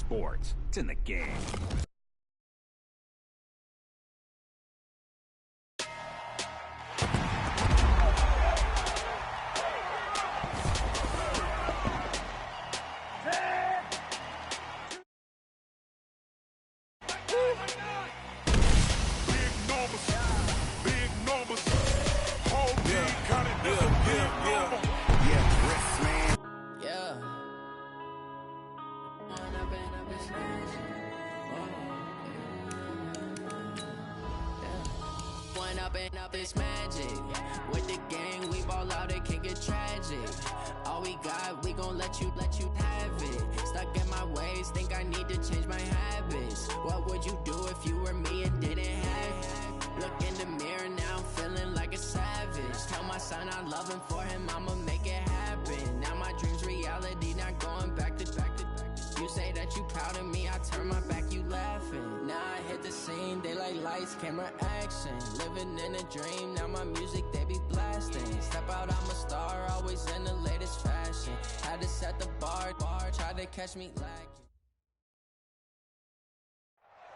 sports. It's in the game. Up is magic. With the gang, we ball out, it can get tragic. All we got, we gon' let you have it. Stuck in my ways, think I need to change my habits. What would you do if you were me and didn't have it? Look in the mirror now, I'm feeling like a savage. Tell my son I love him, for him I'ma make it happen. Now my dream's reality, not going back to. You say that you proud of me, I turn my back, you laughing. Now I hit the scene, they like lights, camera, action. Living in a dream, now my music, they be blasting. Step out, I'm a star, always in the latest fashion. Had to set the bar, try to catch me lacking.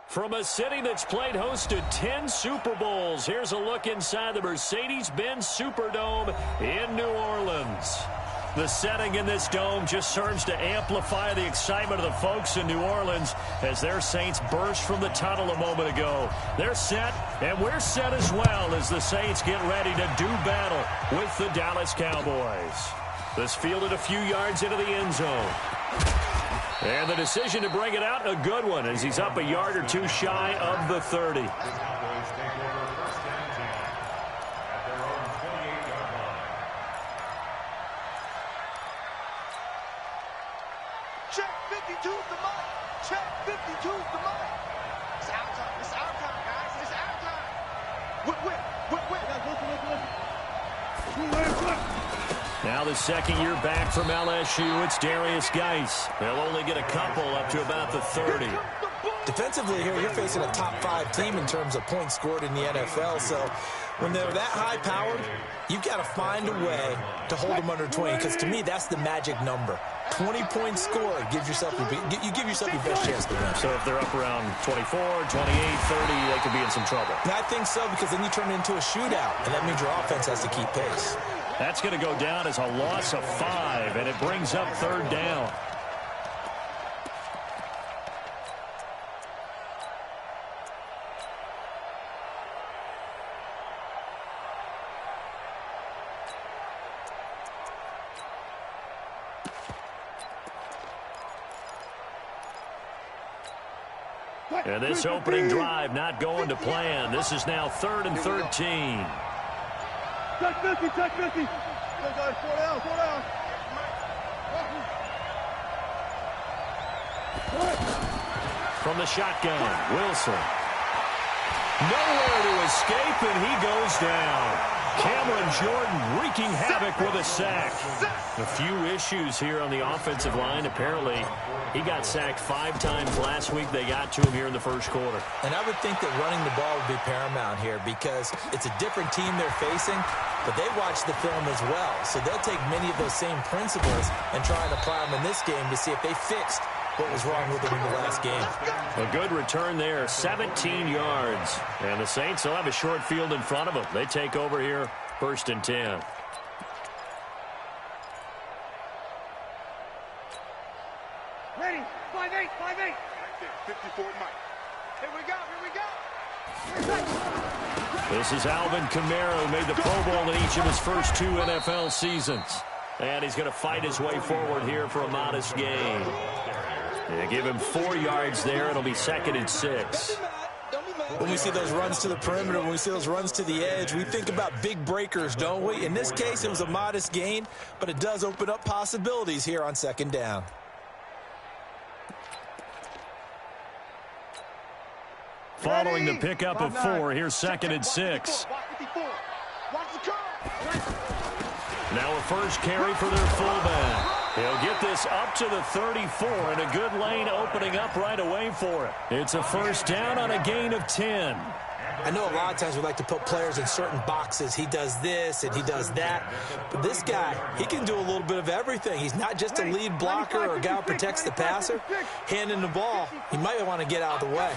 From a city that's played host to 10 Super Bowls, here's a look inside the Mercedes-Benz Superdome in New Orleans. The setting in this dome just serves to amplify the excitement of the folks in New Orleans as their Saints burst from the tunnel a moment ago. They're set, and we're set as well as the Saints get ready to do battle with the Dallas Cowboys. This fielded a few yards into the end zone. And the decision to bring it out, a good one, as he's up a yard or two shy of the 30. Check 52's the mic. Check 52's the mic. It's our time. It's our time, guys. It's our time. Wait. Now the second year back from LSU, it's Darius Geis. They'll only get a couple up to about the 30. Defensively here, you're facing a top 5 team in terms of points scored in the NFL. So when they're that high-powered, you've got to find a way to hold them under 20, because to me, that's the magic number. 20 points scored, you give yourself your best chance to win. So if they're up around 24, 28, 30, they could be in some trouble. I think so, because then you turn it into a shootout, and that means your offense has to keep pace. That's going to go down as a loss of 5, and it brings up third down. And this opening drive not going to plan. This is now 3rd and 13. Check 50. 4 down. From the shotgun, Wilson. Nowhere to escape, and he goes down. Cameron Jordan wreaking havoc with a sack. A few issues here on the offensive line. Apparently, he got sacked 5 times last week. They got to him here in the first quarter. And I would think that running the ball would be paramount here, because it's a different team they're facing, but they watch the film as well. So they'll take many of those same principles and try and apply them in this game to see if they fixed what was wrong with them in the last game. A good return there, 17 yards. And the Saints will have a short field in front of them. They take over here, 1st and 10. Ready. 5-8. 54 Mike. Here we go. This is Alvin Kamara, who made the Pro Bowl in each of his first 2 NFL seasons. And he's going to fight his way forward here for a modest gain. They give him 4 yards there. It'll be 2nd and 6. When we see those runs to the perimeter, when we see those runs to the edge, we think about big breakers, don't we? In this case, it was a modest gain, but it does open up possibilities here on 2nd down. Following the pickup of 4, here's 2nd and 6. Now a first carry for their fullback. He'll get this up to the 34, and a good lane opening up right away for it. It's a first down on a gain of 10. I know a lot of times we like to put players in certain boxes. He does this and he does that. But this guy, he can do a little bit of everything. He's not just a lead blocker or a guy who protects the passer. Handing the ball, he might want to get out of the way.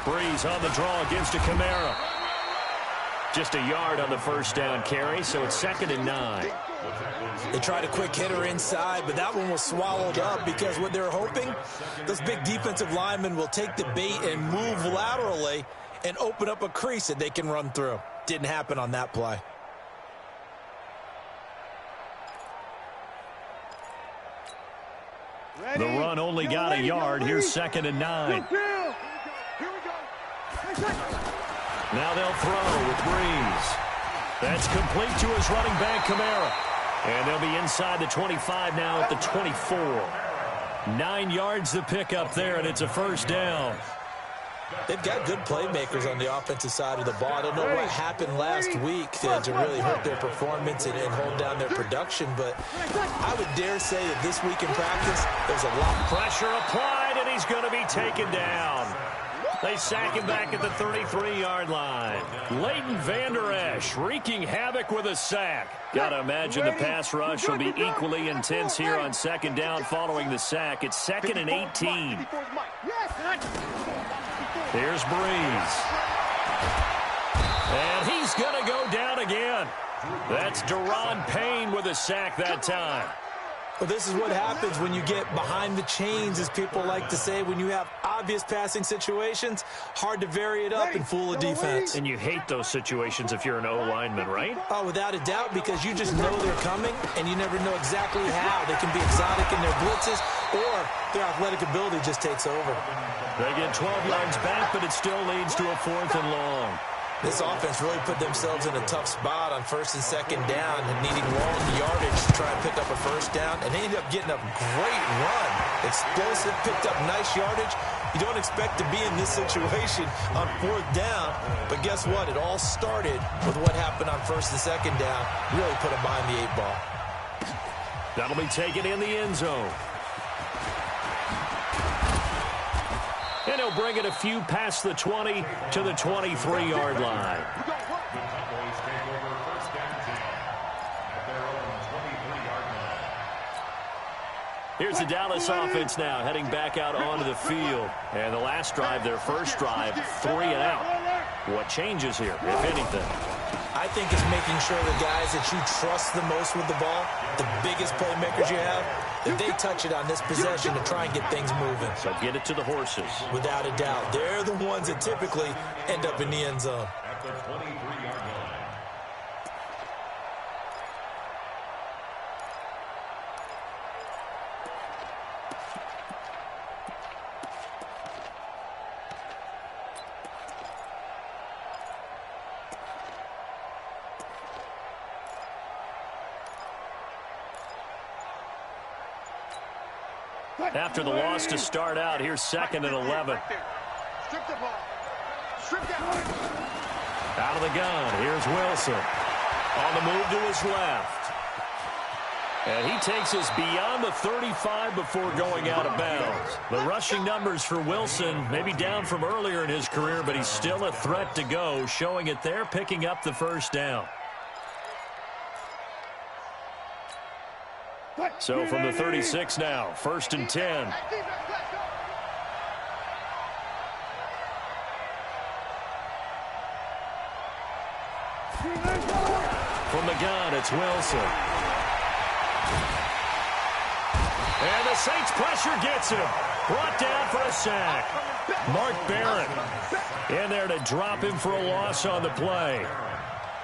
Breeze on the draw, gives to Kamara. Just a yard on the first down carry, so it's 2nd and 9. They tried a quick hitter inside, but that one was swallowed up because what they're hoping, those big defensive linemen will take the bait and move laterally and open up a crease that they can run through. Didn't happen on that play. The run only got a yard. Here's 2nd and 9. Now they'll throw with Breeze. That's complete to his running back, Kamara. And they'll be inside the 25 now at the 24. 9 yards to pick up there, and it's a first down. They've got good playmakers on the offensive side of the ball. I don't know what happened last week to really hurt their performance and hold down their production, but I would dare say that this week in practice, there's a lot. Pressure applied, and he's going to be taken down. They sack him back at the 33-yard line. Leighton Vander Esch wreaking havoc with a sack. Got to imagine the pass rush will be equally intense here on 2nd down following the sack. It's 2nd and 18. Here's Breeze. And he's going to go down again. That's Deron Payne with a sack that time. Well, this is what happens when you get behind the chains, as people like to say. When you have obvious passing situations, hard to vary it up and fool a defense. And you hate those situations if you're an O-lineman, right? Oh, without a doubt, because you just know they're coming, and you never know exactly how. They can be exotic in their blitzes, or their athletic ability just takes over. They get 12 yards back, but it still leads to a 4th and long. This offense really put themselves in a tough spot on 1st and 2nd down and needing long yardage to try and pick up a first down, and they ended up getting a great run. Explosive, picked up nice yardage. You don't expect to be in this situation on 4th down, but guess what? It all started with what happened on 1st and 2nd down. Really put them behind the 8 ball. That'll be taken in the end zone. And he'll bring it a few past the 20 to the 23-yard line. Here's the Dallas offense now heading back out onto the field. And the last drive, their first drive, 3 and out. What changes here, if anything? I think it's making sure the guys that you trust the most with the ball, the biggest playmakers you have, that they touch it on this possession to try and get things moving. So get it to the horses. Without a doubt. They're the ones that typically end up in the end zone. At the 23-yard line. After the loss to start out, here's 2nd and 11. Strip the ball. Strip that. Out of the gun, here's Wilson. On the move to his left. And he takes us beyond the 35 before going out of bounds. The rushing numbers for Wilson may be down from earlier in his career, but he's still a threat to go, showing it there, picking up the first down. So from the 36 now, 1st and 10. From the gun, it's Wilson. And the Saints pressure gets him. Brought down for a sack. Mark Barrett in there to drop him for a loss on the play.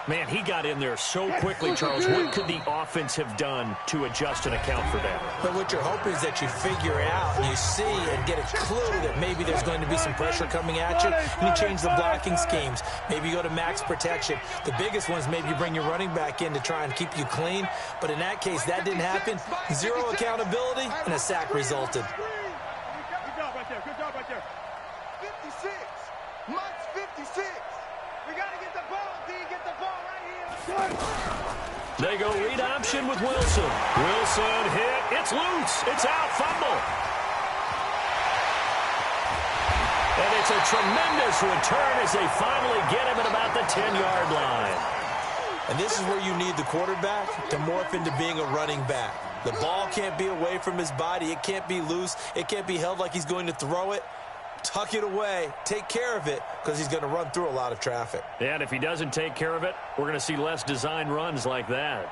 Man, he got in there so quickly, Charles. What could the offense have done to adjust and account for that? But what you're hoping is that you figure out and you see and get a clue that maybe there's going to be some pressure coming at you. And you change the blocking schemes. Maybe you go to max protection. The biggest one is maybe you bring your running back in to try and keep you clean. But in that case, that didn't happen. Zero accountability, and a sack resulted. Good job right there. Good job right there. 56. Mike's 56. We got to get the ball, D. Get the ball right here. They go read option with Wilson. Wilson hit. It's loose. It's out. Fumble. And it's a tremendous return as they finally get him at about the 10-yard line. And this is where you need the quarterback to morph into being a running back. The ball can't be away from his body. It can't be loose. It can't be held like he's going to throw it. Tuck it away. Take care of it because he's going to run through a lot of traffic. Yeah, and if he doesn't take care of it, we're going to see less design runs like that.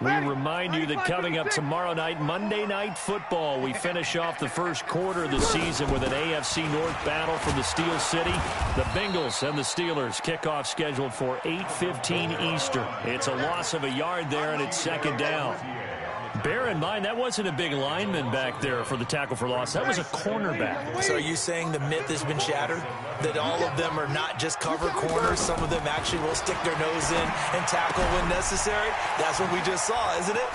We remind you that coming up tomorrow night, Monday Night Football, we finish off the first quarter of the season with an AFC North battle from the Steel City. The Bengals and the Steelers kickoff scheduled for 8:15 Eastern. It's a loss of a yard there, and it's second down. Bear in mind, that wasn't a big lineman back there for the tackle for loss. That was a cornerback. So are you saying the myth has been shattered? That all of them are not just cover corners? Some of them actually will stick their nose in and tackle when necessary? That's what we just saw, isn't it?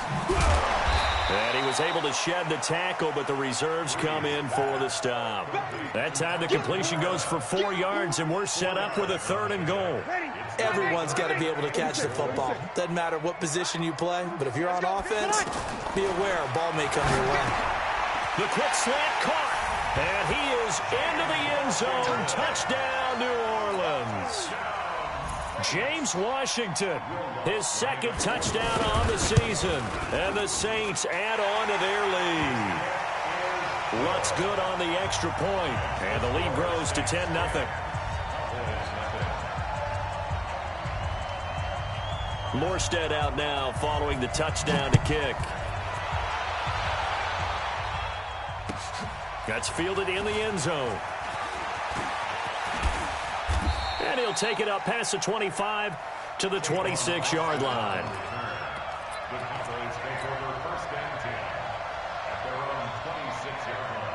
And he was able to shed the tackle, but the reserves come in for the stop. That time the completion goes for 4 yards, and we're set up with a 3rd and goal. Everyone's got to be able to catch the football. Doesn't matter what position you play, but if you're on offense, be aware a ball may come your way. The quick slant caught, and he is into the end zone. Touchdown, New Orleans. James Washington, his 2nd touchdown on the season, and the Saints add on to their lead. What's good on the extra point, and the lead grows to 10-0. Morstead out now following the touchdown to kick. That's fielded in the end zone. And he'll take it up past the 25 to the 26-yard line. The Cowboys take over 1st and 10 at their own 26-yard line.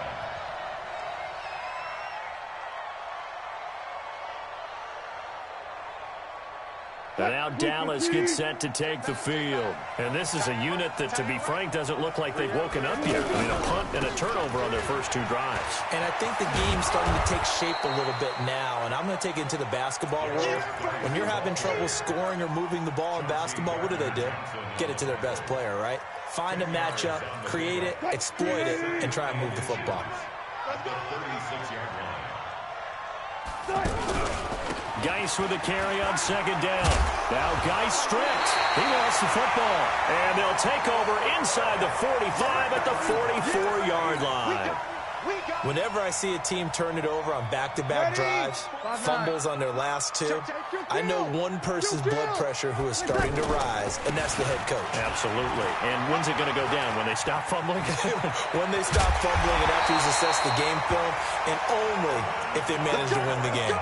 And now Dallas gets set to take the field. And this is a unit that, to be frank, doesn't look like they've woken up yet. I mean, a punt and a turnover on their first 2 drives. And I think the game's starting to take shape a little bit now. And I'm going to take it into the basketball world. When you're having trouble scoring or moving the ball in basketball, what do? Get it to their best player, right? Find a matchup, create it, exploit it, and try and move the football. At the 36-yard line. Geis with a carry on 2nd down. Now Geis stripped. He lost the football. And they'll take over inside the 45 at the 44-yard line. Whenever I see a team turn it over on back-to-back drives, fumbles on their last 2, I know one person's blood pressure who is starting to rise, and that's the head coach. Absolutely. And when's it going to go down? When they stop fumbling? When they stop fumbling and after he's assessed the game film, and only if they manage to win the game.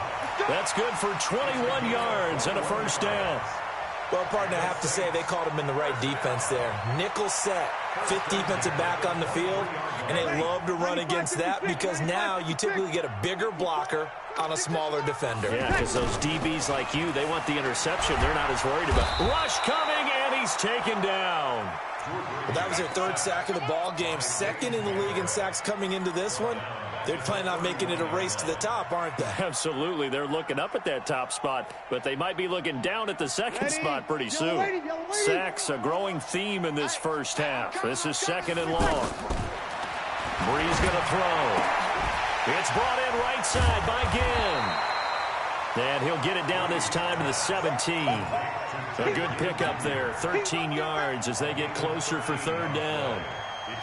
That's good for 21 yards and a 1st down. Well, partner, I have to say they called him in the right defense there. Nickel set, 5th defensive back on the field, and they love to run against that because now you typically get a bigger blocker on a smaller defender. Yeah, because those DBs like you, they want the interception. They're not as worried about rush coming, and he's taken down. Well, that was their 3rd sack of the ball game, 2nd in the league in sacks coming into this one. They're planning on making it a race to the top, aren't they? Absolutely. They're looking up at that top spot, but they might be looking down at the 2nd spot pretty soon. Sacks, a growing theme in this first half. This is 2nd and long. Breeze going to throw. It's brought in right side by Ginn. And he'll get it down this time to the 17. A good pickup there, 13 yards as they get closer for 3rd down.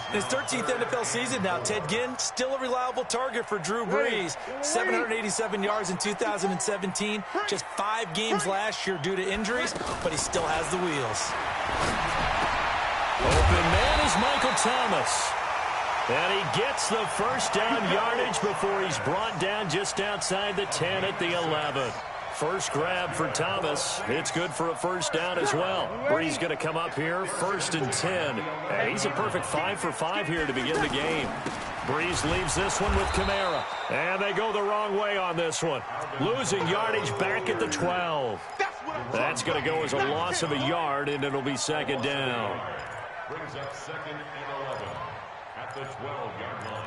In his 13th NFL season now, Ted Ginn, still a reliable target for Drew Brees. 787 yards in 2017. Just 5 games last year due to injuries, but he still has the wheels. Open man is Michael Thomas. And he gets the 1st down yardage before he's brought down just outside the 10 at the 11. First grab for Thomas. It's good for a 1st down as well. Brees going to come up here, 1st and 10. And he's a perfect 5 for 5 here to begin the game. Brees leaves this one with Kamara. And they go the wrong way on this one. Losing yardage back at the 12. That's going to go as a loss of a yard, and it'll be 2nd down. Brings up 2nd and 11 at the 12-yard line.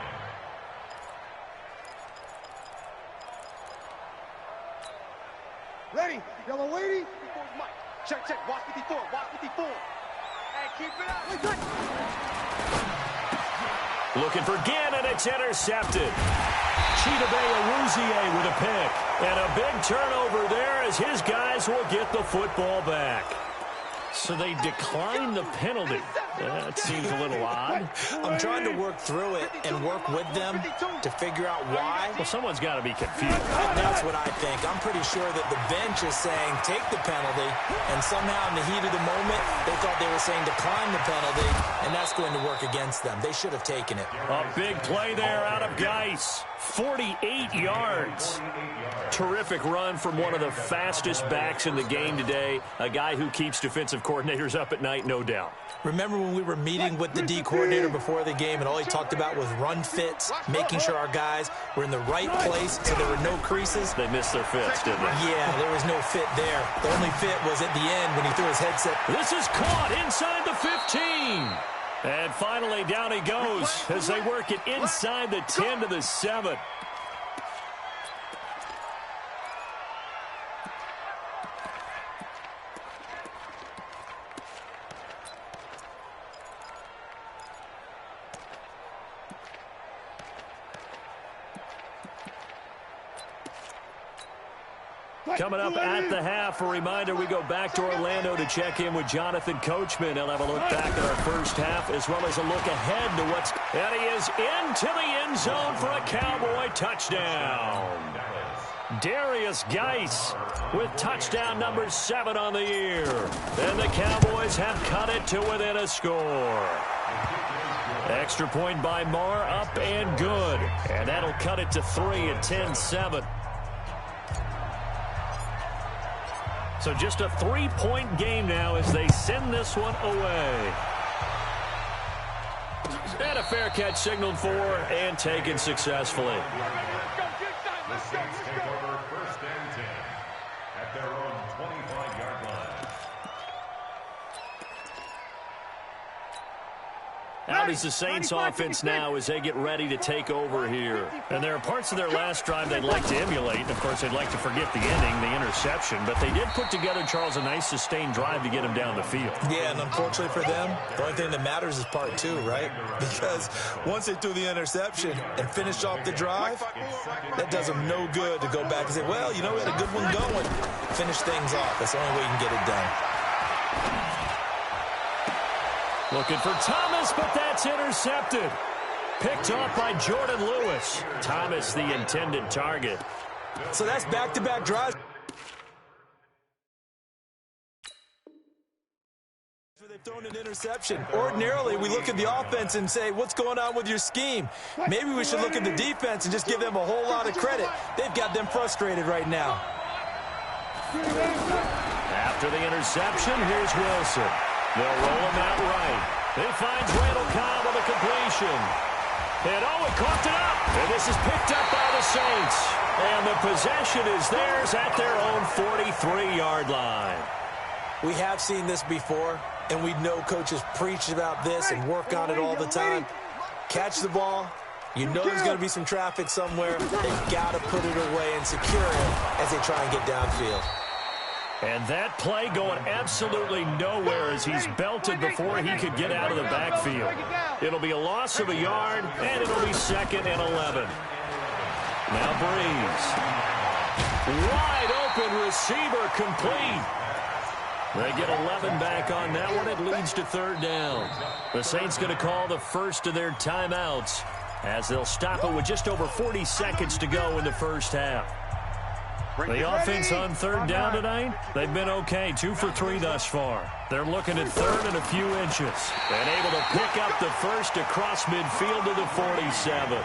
Ready, yellow lady. Mike. Check, check. Watch 54. Watch 54. Hey, keep it up. Looking for Ginn, and it's intercepted. Chidobe with a pick. And a big turnover there as his guys will get the football back. So they decline the penalty. That seems a little odd. I'm trying to work through it and work with them to figure out why. Well, someone's got to be confused. That's what I think. I'm pretty sure that the bench is saying take the penalty, and somehow in the heat of the moment, they thought they were saying decline the penalty, and that's going to work against them. They should have taken it. A big play there out of Geis. 48 yards. Terrific run from one of the fastest backs in the game today. A guy who keeps defensive coordinators up at night, no doubt. Remember when we were meeting with the D coordinator before the game and all he talked about was run fits, making sure our guys were in the right place so there were no creases? They missed their fits, didn't they? Yeah, there was no fit there. The only fit was at the end when he threw his headset. This is caught inside the 15. And finally down he goes as they work it inside the 10 to the 7. Coming up at the half, a reminder, we go back to Orlando to check in with Jonathan Coachman. He'll have a look back at our first half as well as a look ahead to what's... And he is into the end zone for a Cowboy touchdown. Darius Geis with touchdown number 7 on the year. And the Cowboys have cut it to within a score. Extra point by Marr, up and good. And that'll cut it to 3 at 10-7. So just a 3-point game now as they send this one away. And a fair catch signaled for and taken successfully. The Saints take over 1st and 10 at their own 25-yard line. How does the Saints offense now as they get ready to take over here? And there are parts of their last drive they'd like to emulate. And, of course, they'd like to forget the ending, the interception. But they did put together, Charles, a nice sustained drive to get him down the field. Yeah, and unfortunately for them, the only thing that matters is part 2, right? Because once they threw the interception and finished off the drive, that does them no good to go back and say, well, you know, we had a good one going. Finish things off. That's the only way you can get it done. Looking for Thomas, but that's intercepted. Picked off by Jordan Lewis. Thomas, the intended target. So that's back-to-back drives. They've thrown an interception. Ordinarily, we look at the offense and say, what's going on with your scheme? Maybe we should look at the defense and just give them a whole lot of credit. They've got them frustrated right now. After the interception, here's Wilson. They'll roll him out right. He finds Randall Cobb with a completion. And he coughed it up. And this is picked up by the Saints. And the possession is theirs at their own 43-yard line. We have seen this before, and we know coaches preach about this and work on it all the time. Catch the ball. You know there's going to be some traffic somewhere. They've got to put it away and secure it as they try and get downfield. And that play going absolutely nowhere as he's belted before he could get out of the backfield. It'll be a loss of a yard, and it'll be 2nd and 11. Now Breeze. Wide open receiver complete. They get 11 back on that one. It leads to 3rd down. The Saints going to call the first of their timeouts as they'll stop it with just over 40 seconds to go in the first half. The offense on 3rd down tonight, they've been okay. 2 for 3 thus far. They're looking at 3rd and a few inches. And able to pick up the first across midfield to the 47.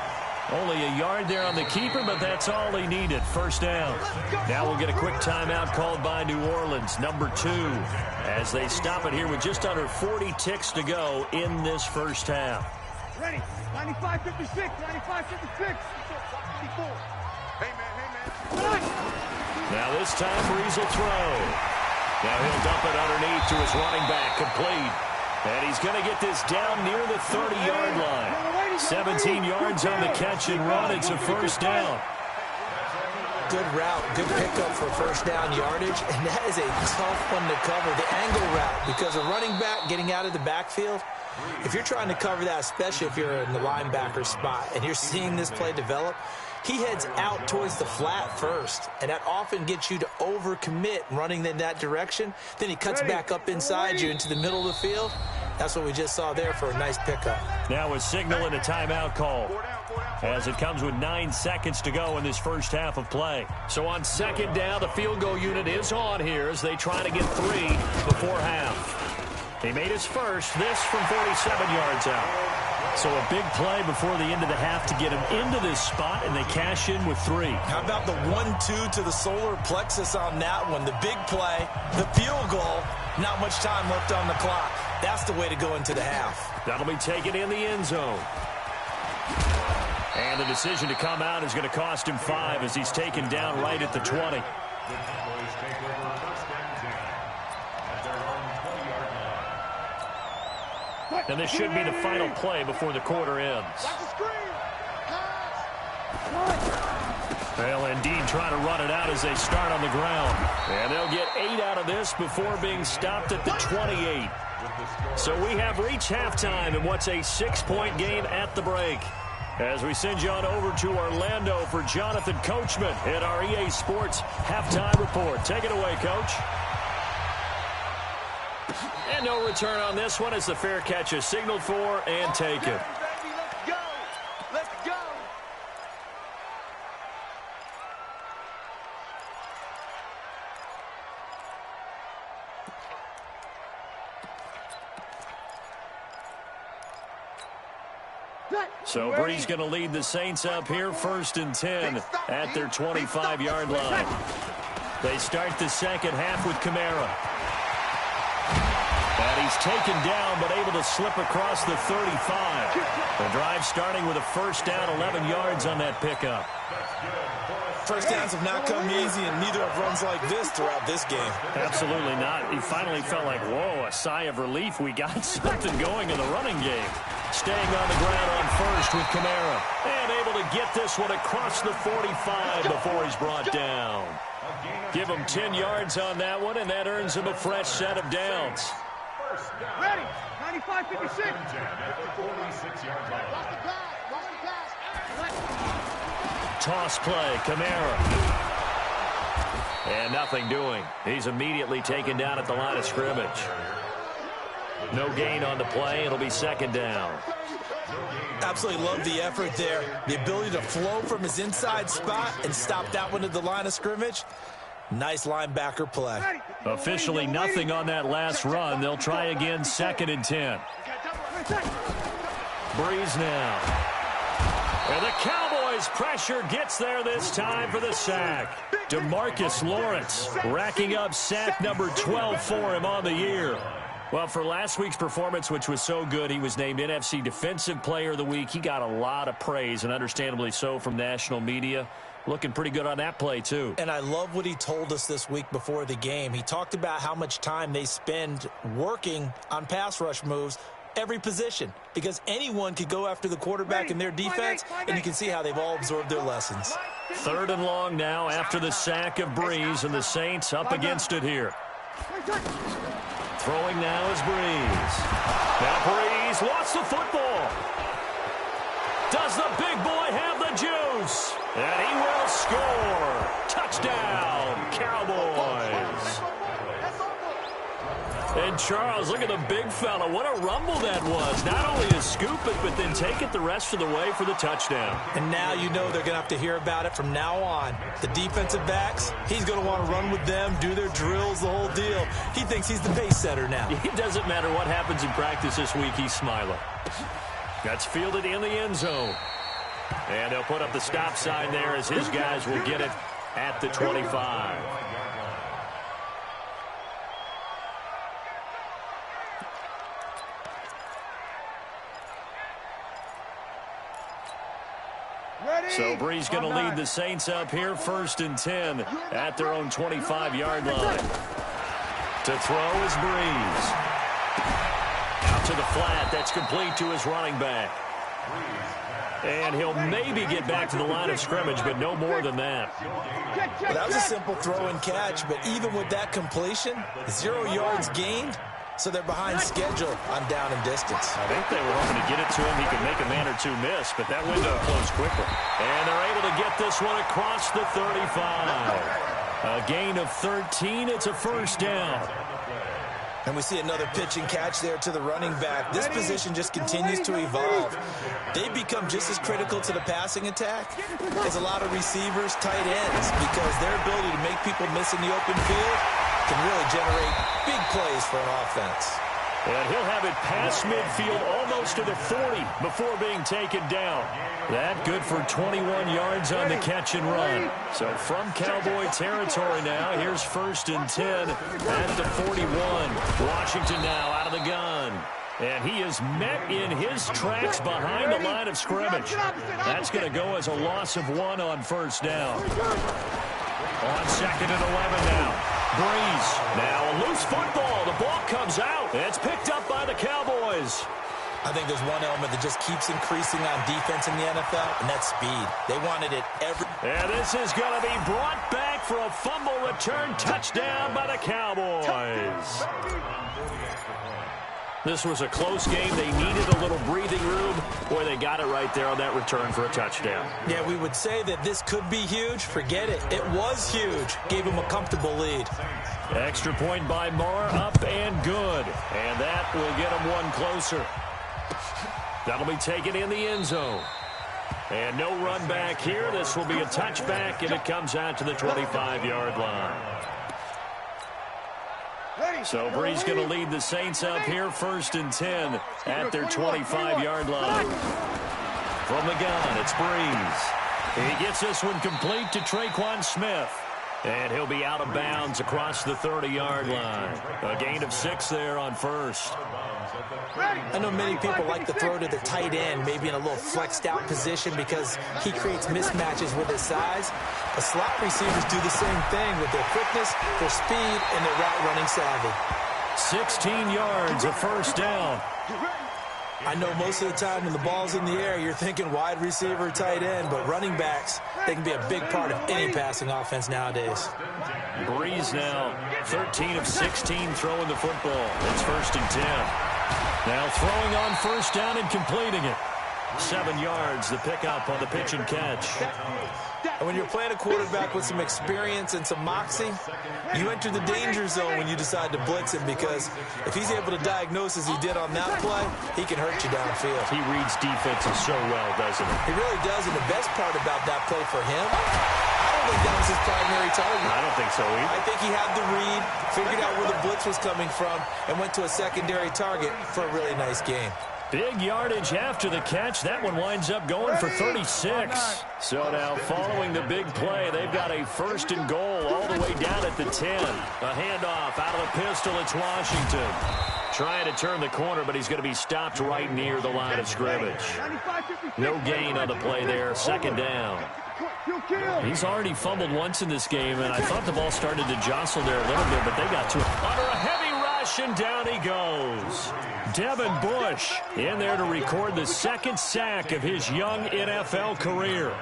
Only a yard there on the keeper, but that's all he needed. 1st down. Now we'll get a quick timeout called by New Orleans, number 2, as they stop it here with just under 40 ticks to go in this first half. Ready. 95-56. 95-56. 54. Hey, man. Now this time, Breeze will throw. Now he'll dump it underneath to his running back, complete. And he's going to get this down near the 30-yard line. 17 yards on the catch and run. It's a 1st down. Good route, good pickup for 1st down yardage, and that is a tough one to cover, the angle route, because a running back getting out of the backfield, if you're trying to cover that, especially if you're in the linebacker spot and you're seeing this play develop, he heads out towards the flat first, and that often gets you to overcommit running in that direction. Then he cuts back up inside you into the middle of the field. That's what we just saw there for a nice pickup. Now a signal and a timeout call as it comes with 9 seconds to go in this first half of play. So on second down, the field goal unit is on here as they try to get 3 before half. He made his first, this from 47 yards out. So a big play before the end of the half to get him into this spot, and they cash in with 3. How about the 1-2 to the solar plexus on that one? The big play, the field goal, not much time left on the clock. That's the way to go into the half. That'll be taken in the end zone. And the decision to come out is going to cost him 5 as he's taken down right at the 20. The Cowboys take over first and 10 at their own 20-yard line. And this should be the final play before the quarter ends. They'll indeed try to run it out as they start on the ground. And they'll get 8 out of this before being stopped at the 28. So we have reached halftime in what's a 6-point game at the break. As we send you on over to Orlando for Jonathan Coachman at our EA Sports Halftime Report. Take it away, Coach. And no return on this one as the fair catch is signaled for and taken. Let's go. Let's go. So Bree's going to lead the Saints up here first and 10 at their 25-yard line. They start the second half with Kamara. And he's taken down but able to slip across the 35. The drive starting with a first down, 11 yards on that pickup. First downs have not come easy, and neither have runs like this throughout this game. Absolutely not. He finally felt like, whoa, a sigh of relief. We got something going in the running game. Staying on the ground on first with Kamara. And able to get this one across the 45 before he's brought down. Give him 10 yards on that one, and that earns him a fresh set of downs. Ready. 95-56. Toss play, Kamara. And nothing doing. He's immediately taken down at the line of scrimmage. No gain on the play. It'll be second down. Absolutely love the effort there. The ability to flow from his inside spot and stop that one at the line of scrimmage. Nice linebacker play. Officially nothing on that last run. They'll try again, second and 10. Breeze now. And the Cowboys pressure gets there this time for the sack. DeMarcus Lawrence racking up sack number 12 for him on the year. Well, for last week's performance, which was so good, he was named NFC Defensive Player of the Week. He got a lot of praise, and understandably so, from national media. Looking pretty good on that play, too. And I love what he told us this week before the game. He talked about how much time they spend working on pass rush moves, every position, because anyone could go after the quarterback in their defense, and you can see how they've all absorbed their lessons. Third and long now after the sack of Breeze, and the Saints up against it here. Throwing now is Breeze. Now Breeze wants the football. Does the big boy have the juice? And he will score. Touchdown, Cowboys. And Charles, look at the big fella. What a rumble that was. Not only to scoop it, but then take it the rest of the way for the touchdown. And now you know they're going to have to hear about it from now on. The defensive backs, he's going to want to run with them, do their drills, the whole deal. He thinks he's the pace setter now. It doesn't matter what happens in practice this week, he's smiling. That's fielded in the end zone. And they'll put up the stop sign there as his guys will get it at the 25. So Breeze going to lead the Saints up here first and 10 at their own 25-yard line. To throw is Breeze. Out to the flat. That's complete to his running back. And he'll maybe get back to the line of scrimmage, but no more than that. Well, that was a simple throw and catch, but even with that completion, 0 yards gained. So they're behind schedule on down and distance. I think they were hoping to get it to him. He could make a man or two miss, but that window closed quickly. And they're able to to get this one across the 35. A gain of 13. It's a first down. And we see another pitch and catch there to the running back. This position just continues to evolve. They become just as critical to the passing attack as a lot of receivers, tight ends, because their ability to make people miss in the open field can really generate big plays for an offense. And he'll have it past midfield almost to the 40 before being taken down. That good for 21 yards on the catch and run. So from Cowboy territory now, here's 1st and 10 at the 41. Washington now out of the gun. And he is met in his tracks behind the line of scrimmage. That's going to go as a loss of 1 on first down. On 2nd and 11 now. Breeze. Now a loose football. The ball comes out. It's picked up by the Cowboys. I think there's one element that just keeps increasing on defense in the NFL, and that's speed. They wanted it every... And this is going to be brought back for a fumble return touchdown by the Cowboys. This was a close game. They needed a little breathing room. Boy, they got it right there on that return for a touchdown. Yeah, we would say that this could be huge. Forget it. It was huge. Gave them a comfortable lead. Extra point by Marr, up and good. And that will get them one closer. That'll be taken in the end zone. And no run back here. This will be a touchback, and it comes out to the 25-yard line. So Breeze going to lead the Saints up here, 1st and 10 at their 25-yard line. From the gun, it's Breeze. He gets this one complete to Traquan Smith. And he'll be out of bounds across the 30-yard line. A gain of 6 there on first. I know many people like to throw to the tight end, maybe in a little flexed out position because he creates mismatches with his size. The slot receivers do the same thing with their quickness, their speed, and their route running savvy. 16 yards, a first down. I know most of the time when the ball's in the air, you're thinking wide receiver, tight end, but running backs, they can be a big part of any passing offense nowadays. Breeze now, 13 of 16 throwing the football. It's 1st and 10. Now throwing on first down and completing it. 7 yards, the pickup on the pitch and catch. And when you're playing a quarterback with some experience and some moxie, you enter the danger zone when you decide to blitz him, because if he's able to diagnose as he did on that play, he can hurt you downfield. He reads defenses so well, doesn't he? He really does, and the best part about that play for him, I don't think that was his primary target. I don't think so either. I think he had the read, figured out where the blitz was coming from, and went to a secondary target for a really nice game. Big yardage after the catch. That one winds up going for 36. So now following the big play, they've got a 1st and goal all the way down at the 10. A handoff out of the pistol. It's Washington. Trying to turn the corner, but he's going to be stopped right near the line of scrimmage. No gain on the play there. 2nd down. He's already fumbled once in this game, and I thought the ball started to jostle there a little bit, but they got to it. Under a heavy rush, and down he goes. Devin Bush in there to record the 2nd sack of his young NFL career.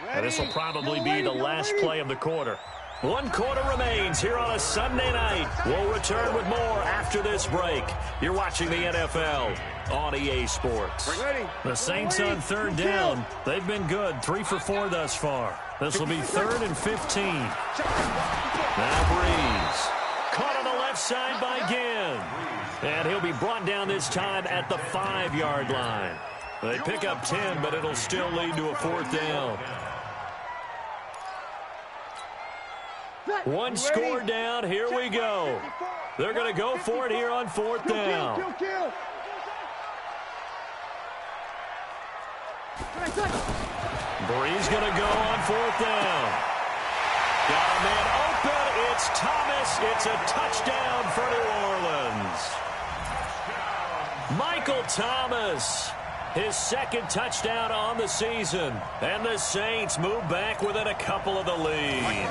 And this will probably be the last play of the quarter. 1 quarter remains here on a Sunday night. We'll return with more after this break. You're watching the NFL on EA Sports. The Saints on 3rd down. They've been good, 3 for 4 thus far. This will be 3rd and 15. Now Breeze. Caught on the left side by Ginn. And he'll be brought down this time at the 5-yard line. They pick up 10, but it'll still lead to a 4th down. 1 score down. Here we go. They're going to go for it here on 4th down. Breeze going to go on 4th down. Got a man open. It's Thomas. It's a touchdown for New Orleans. Michael Thomas, his 2nd touchdown on the season. And the Saints move back within a couple of the lead.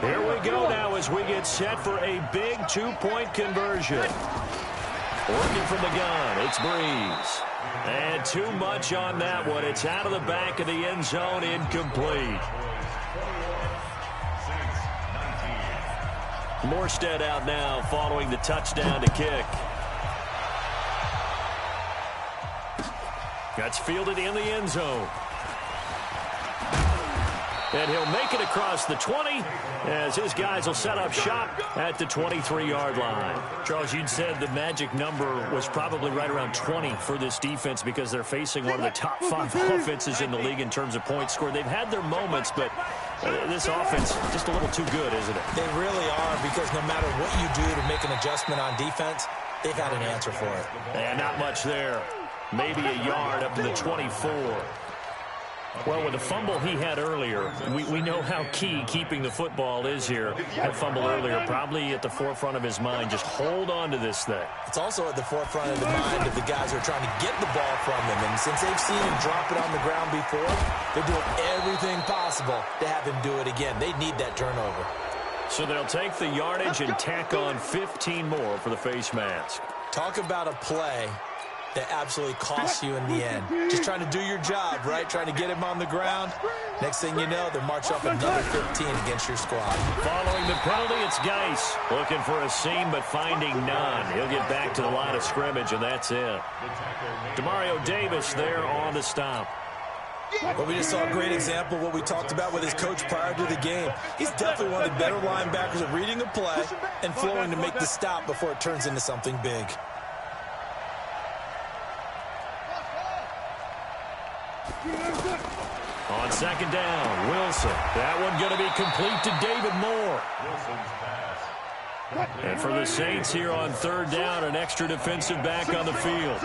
Here we go now as we get set for a big 2-point conversion. Working from the gun, it's Breeze. And too much on that one. It's out of the back of the end zone, incomplete. Morstead out now following the touchdown to kick. That's fielded in the end zone. And he'll make it across the 20 as his guys will set up shop at the 23-yard line. Charles, you'd said the magic number was probably right around 20 for this defense because they're facing one of the top 5 offenses in the league in terms of points scored. They've had their moments, but this offense just a little too good, isn't it? They really are, because no matter what you do to make an adjustment on defense, they've had an answer for it. And not much there. Maybe a yard up to the 24. Well, with the fumble he had earlier, we know how key keeping the football is here. That fumble earlier probably at the forefront of his mind. Just hold on to this thing. It's also at the forefront of the mind of the guys who are trying to get the ball from him. And since they've seen him drop it on the ground before, they're doing everything possible to have him do it again. They need that turnover. So they'll take the yardage and tack on 15 more for the face mask. Talk about a play that absolutely costs you in the end. Just trying to do your job, right? Trying to get him on the ground. Next thing you know, they'll march up another 15 against your squad. Following the penalty, it's Geis. Looking for a seam, but finding none. He'll get back to the line of scrimmage, and that's it. Demario Davis there on the stop. But we just saw a great example of what we talked about with his coach prior to the game. He's definitely one of the better linebackers at reading a play and flowing to make the stop before it turns into something big. On second down, Wilson. That one going to be complete to David Moore. And for the Saints here on third down, an extra defensive back on the field.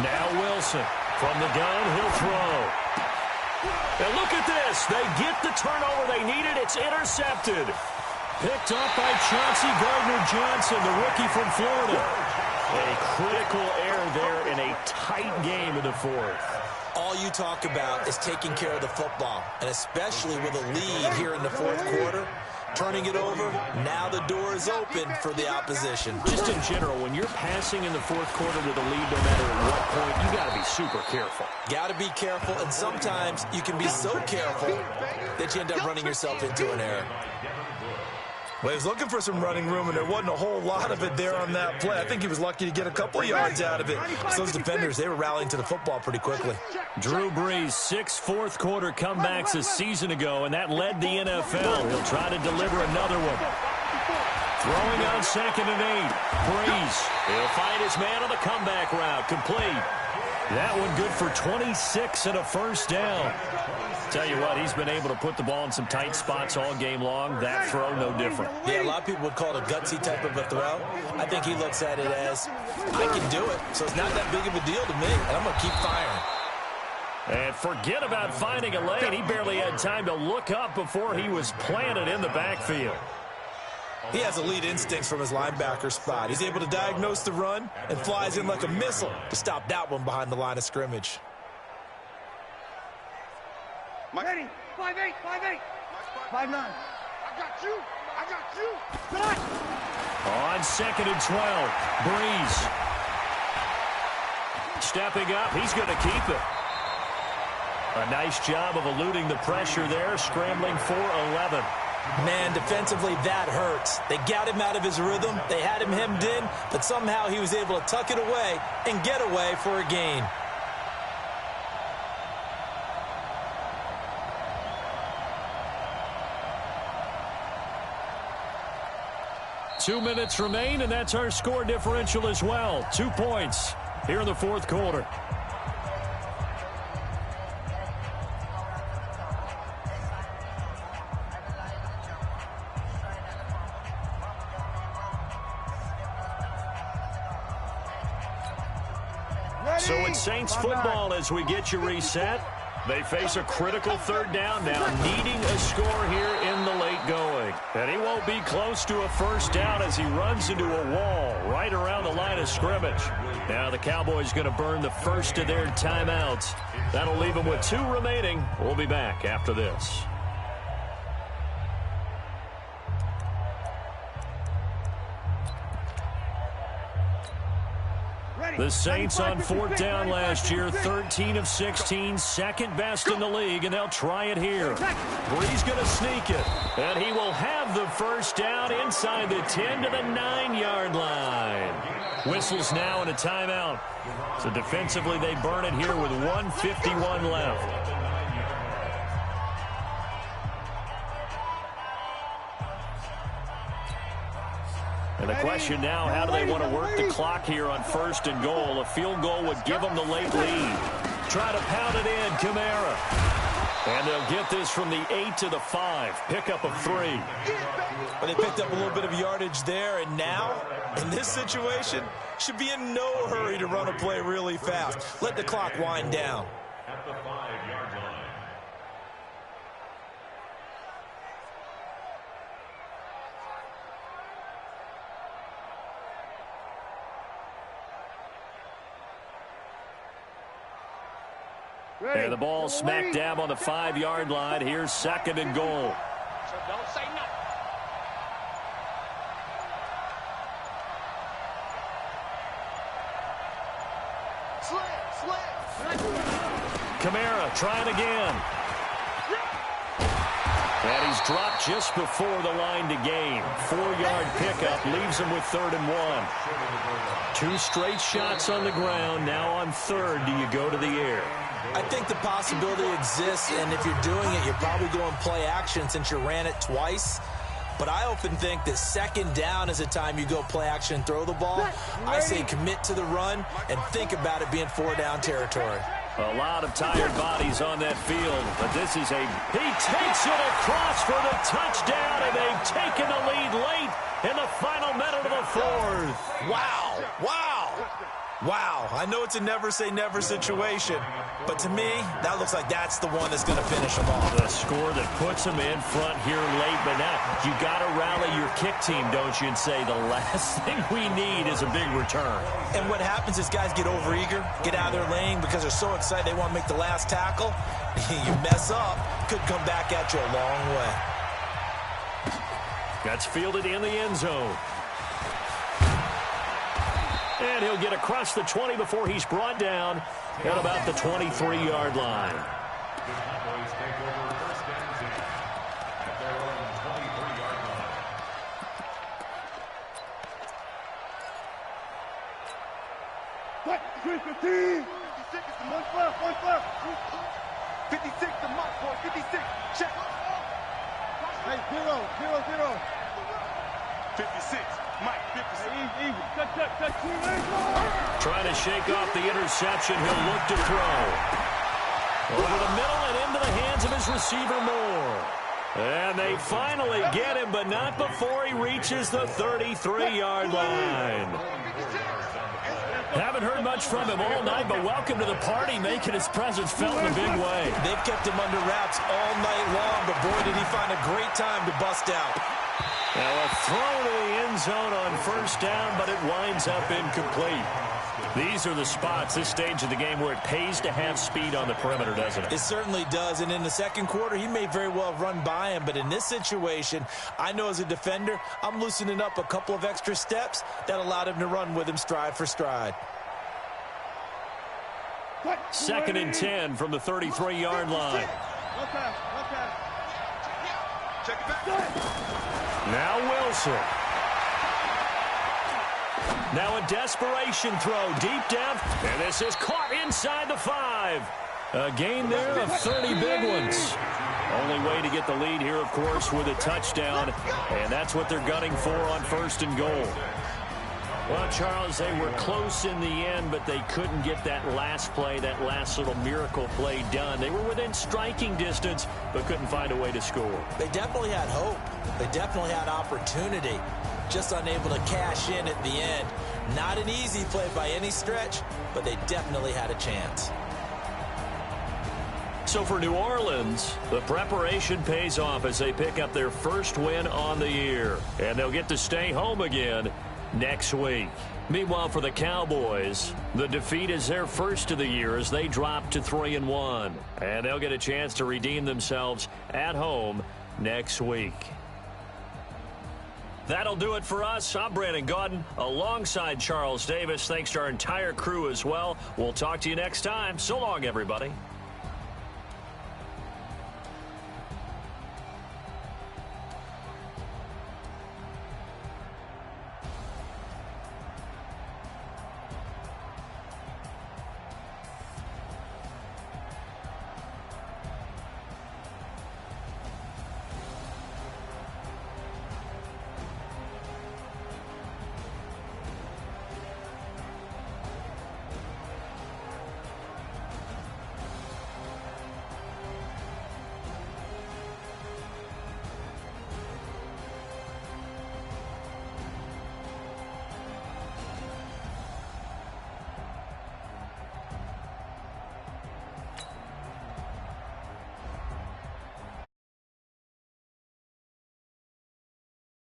Now Wilson. From the gun, he'll throw. And look at this. They get the turnover they needed. It's intercepted. Picked up by Chauncey Gardner-Johnson, the rookie from Florida. A critical error there in a tight game in the fourth. All you talk about is taking care of the football, and especially with a lead here in the fourth quarter. Turning it over, now the door is open for the opposition. Just in general, when you're passing in the fourth quarter with a lead, no matter at what point, you got to be super careful. Got to be careful, and sometimes you can be so careful that you end up running yourself into an error. Well, he was looking for some running room, and there wasn't a whole lot of it there on that play. I think he was lucky to get a couple of yards out of it. So those defenders, they were rallying to the football pretty quickly. Drew Brees, 6 fourth-quarter comebacks a season ago, and that led the NFL. He'll try to deliver another one. Throwing on 2nd and 8. Brees, he'll find his man on the comeback route. Complete. That one good for 26 and a first down. Tell you what, he's been able to put the ball in some tight spots all game long. That throw, no different. Yeah, a lot of people would call it a gutsy type of a throw. I think he looks at it as, I can do it, so it's not that big of a deal to me, and I'm going to keep firing. And forget about finding a lane. He barely had time to look up before he was planted in the backfield. He has elite instincts from his linebacker spot. He's able to diagnose the run and flies in like a missile to stop that one behind the line of scrimmage. Ready? 5'8", 5'8". 5'9". I got you. I got you. Good. On 2nd and 12, Brees. Stepping up, he's going to keep it. A nice job of eluding the pressure there, scrambling for 11. Man, defensively, that hurts. They got him out of his rhythm. They had him hemmed in, but somehow he was able to tuck it away and get away for a gain. Two minutes remain, and that's our score differential as well. 2 points here in the fourth quarter. So it's Saints football as we get you reset. They face a critical third down now, needing a score here in the late going. And he won't be close to a first down as he runs into a wall right around the line of scrimmage. Now the Cowboys going to burn the first of their timeouts. That'll leave them with 2 remaining. We'll be back after this. Ready? The Saints on 4th down last year, 13 of 16, second best in the league, and they'll try it here. Bree's going to sneak it, and he will have the first down inside the 10 to the 9-yard line. Whistles now and a timeout. So defensively, they burn it here with 1:51 left. And the question now, how do they want to work the clock here on 1st and goal? A field goal would give them the late lead. Try to pound it in, Kamara. And they'll get this from the 8 to the 5. Pickup of 3. Well, they picked up a little bit of yardage there, and now, in this situation, should be in no hurry to run a play really fast. Let the clock wind down. At the 5-yard line. And the ball smack dab on the 5-yard line. Here's 2nd and goal. So don't say nothing. Kamara trying again. And he's dropped just before the line to gain. 4-yard pickup leaves him with 3rd and 1. 2 straight shots on the ground. Now on 3rd, do you go to the air? I think the possibility exists, and if you're doing it, you're probably going play action since you ran it twice. But I often think that 2nd down is a time you go play action and throw the ball. I say commit to the run and think about it being 4-down territory. A lot of tired bodies on that field, but this is he takes it across for the touchdown, and they've taken the lead late in the final minute of the 4th. Wow, wow, wow. I know it's a never-say-never situation, but to me, that looks like that's the one that's going to finish them off. The score that puts them in front here late, but now you got to rally your kick team, don't you, and say the last thing we need is a big return. And what happens is guys get overeager, get out of their lane because they're so excited they want to make the last tackle. You mess up, could come back at you a long way. That's fielded in the end zone. And he'll get across the 20 before he's brought down at about the 23-yard line. The Cowboys take over 1st and 10 at their own 23-yard line. What? 315. 56 is the 1-12. 56 the mark, boy. 56. Check. Hey, 0. 56. Mike, 56. Easy. Touch. Trying to shake off the interception. He'll look to throw. Over the middle and into the hands of his receiver, Moore. And they finally get him, but not before he reaches the 33-yard line. Haven't heard much from him all night, but welcome to the party, making his presence felt in a big way. They've kept him under wraps all night long, but boy, did he find a great time to bust out. Now a throw to the end zone on 1st down, but it winds up incomplete. These are the spots, this stage of the game, where it pays to have speed on the perimeter, doesn't it? It certainly does, and in the 2nd quarter, he may very well have run by him, but in this situation, I know as a defender, I'm loosening up a couple of extra steps that allowed him to run with him stride for stride. 2nd and 10 from the 33-yard line. Check it back. Now Wilson. Now a desperation throw deep down, and this is caught inside the 5. A gain there of 30 big ones. Only way to get the lead here, of course, with a touchdown, and that's what they're gunning for on 1st and goal. Well, Charles, they were close in the end, but they couldn't get that last play, that last little miracle play done. They were within striking distance, but couldn't find a way to score. They definitely had hope. They definitely had opportunity. Just unable to cash in at the end. Not an easy play by any stretch, but they definitely had a chance. So for New Orleans, the preparation pays off as they pick up their first win on the year. And they'll get to stay home again next week. Meanwhile, for the Cowboys, the defeat is their first of the year as they drop to 3-1. And they'll get a chance to redeem themselves at home next week. That'll do it for us. I'm Brandon Gaudin alongside Charles Davis. Thanks to our entire crew as well. We'll talk to you next time. So long, everybody.